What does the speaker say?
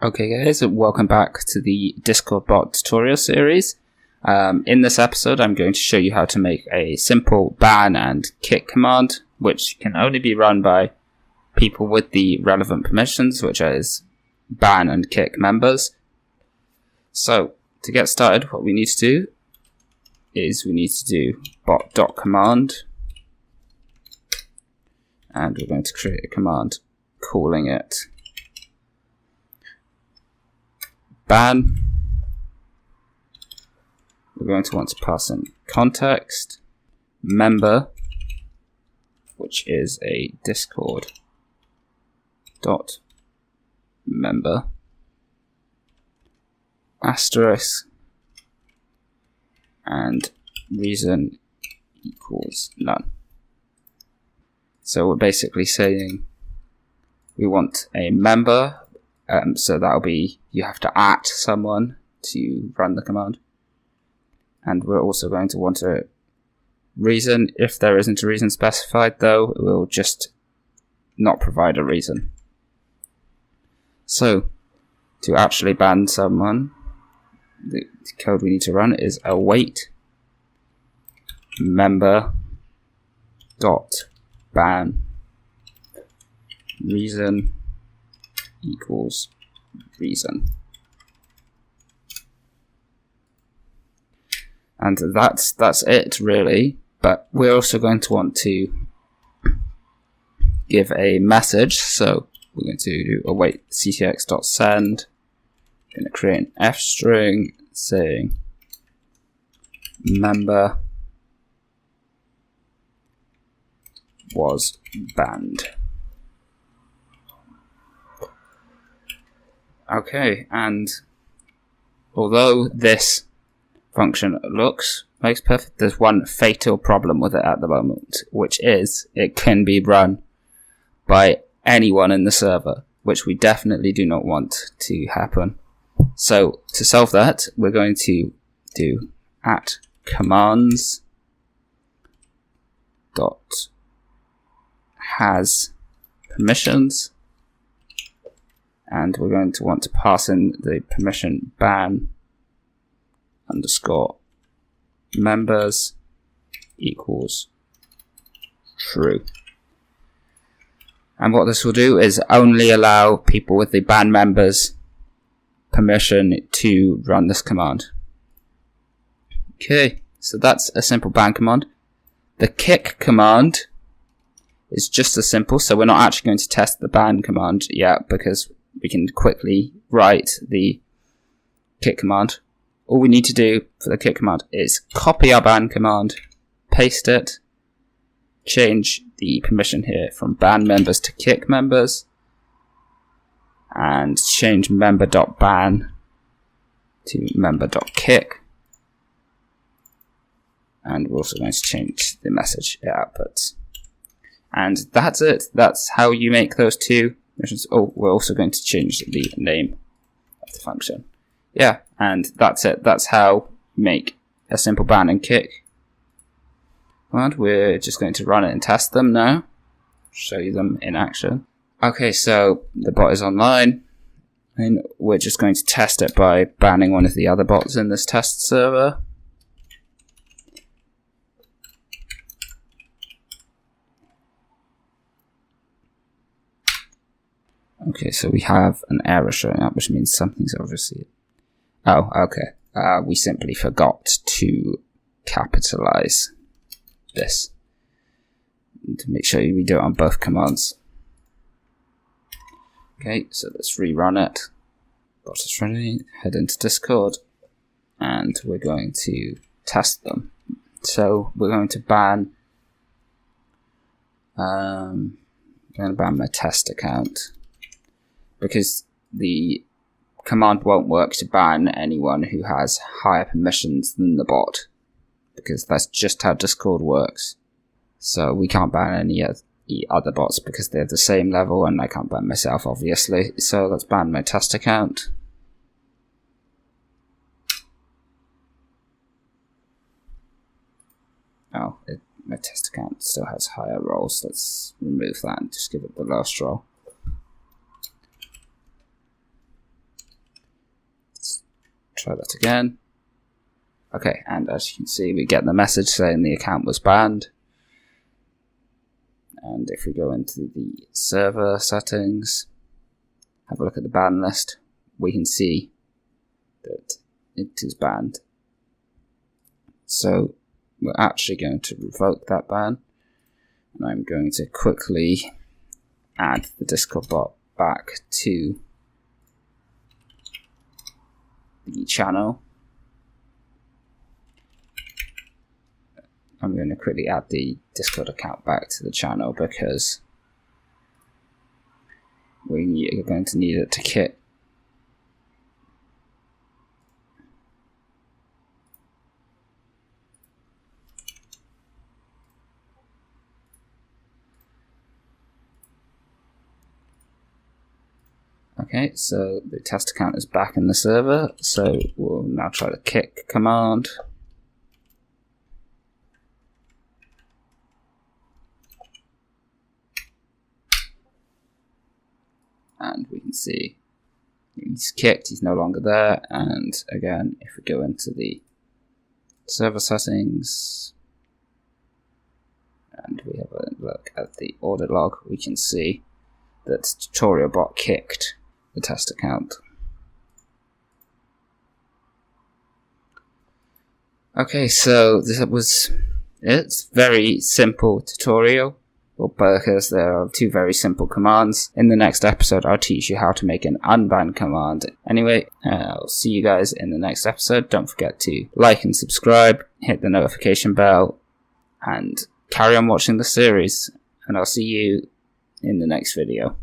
Okay guys, welcome back to the Discord bot tutorial series. In this episode I'm going to show you how to make a simple ban and kick command, which can only be run by people with the relevant permissions, which is ban and kick members. So to get started, what we need to do is we need to do bot.command, and we're going to create a command calling it ban. We're going to want to pass in context, member, which is a Discord dot member, asterisk, and reason equals none. So we're basically saying we want a member, so that'll be you have to @ someone to run the command. And we're also going to want a reason. If there isn't a reason specified though, we'll just not provide a reason. So to actually ban someone, the code we need to run is await member dot ban reason equals reason. And that's it really, but we're also going to want to give a message. So we're going to do await ctx.send. Going to create an f string saying member was banned. Okay, and although this function makes perfect, there's one fatal problem with it at the moment, which is it can be run by anyone in the server, which we definitely do not want to happen. So to solve that, we're going to do @commands dot has permissions, and we're going to want to pass in the permission ban underscore members equals true. And what this will do is only allow people with the ban members permission to run this command. Okay, so that's a simple ban command. The kick command is just as simple, so we're not actually going to test the ban command yet because we can quickly write the kick command. All we need to do for the kick command is copy our ban command, paste it, change the permission here from ban members to kick members, and change member.ban to member.kick. And we're also going to change the message it outputs. And that's it. That's how you make those two missions. Oh, we're also going to change the name of the function. Yeah, and that's it. That's how you make a simple ban and kick. And we're just going to run it and test them now. Show you them in action. Okay, so the bot is online, and we're just going to test it by banning one of the other bots in this test server. Okay, so we have an error showing up, which means something's obviously... Oh, okay. We simply forgot to capitalize this to make sure we do it on both commands. Okay, so let's rerun it. Bot is running, head into Discord, and we're going to test them. So we're going to ban... I'm going to ban my test account, because the command won't work to ban anyone who has higher permissions than the bot, because that's just how Discord works. So we can't ban any other bots because they're the same level, and I can't ban myself obviously. So let's ban my test account. Oh, my test account still has higher roles. Let's remove that and just give it the last role. try that again. Okay, and as you can see, we get the message saying the account was banned. And if we go into the server settings, have a look at the ban list, we can see that it is banned. So we're actually going to revoke that ban. And I'm going to quickly add the Discord bot back to the channel. I'm going to quickly add the Discord account back to the channel because we are going to need it to kit. Okay, so the test account is back in the server, so we'll now try the kick command. And we can see he's kicked, he's no longer there. And again, if we go into the server settings and we have a look at the audit log, we can see that TutorialBot kicked the test account. Okay, so this was it. Very simple tutorial. Well, because there are two very simple commands. In the next episode, I'll teach you how to make an unban command. Anyway, I'll see you guys in the next episode. Don't forget to like and subscribe, hit the notification bell, and carry on watching the series. And I'll see you in the next video.